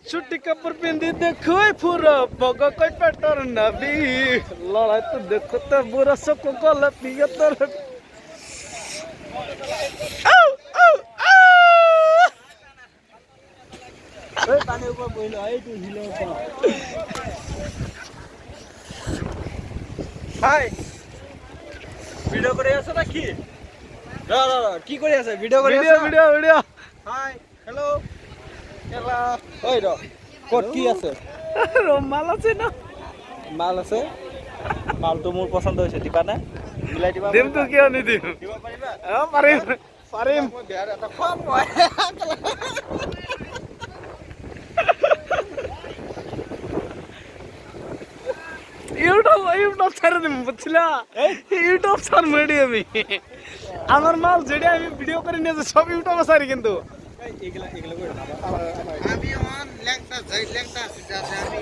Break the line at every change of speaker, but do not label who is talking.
छुट्टी कपड़ पिंदी देखो पूरा पग कोई पेटर नबी लड़ाई तो देखो तो बुरा सको गल पिया तर
पानी ऊपर बोलो आई तू हिलो हाय ভিডিও করে আছো নাকি কি করে আছে ভিডিও করে
video video video
hi hello এলা ওই র কোট কি আছে
মাল আছে না
মাল আছে মাল তো মোর পছন্দ হইছে দিবা না মিলাই দিবা
দিম তো কিয় নি দিম
দিবা পারিবা
পাৰিম পাৰিম
মই বিয়াৰ এটা খাম মই
ইউটিউব ছাড়ে দিম বুঝছিলা ইউটিউব ছাড় মেডি আমি আমার মাল যেটা আমি ভিডিও করে নিয়েছি সব ইউটিউবে ছাড়ি কিন্তু
এগুলা এগুলা করে না আমি অন ল্যাংটা যাই ল্যাংটা আছে আমি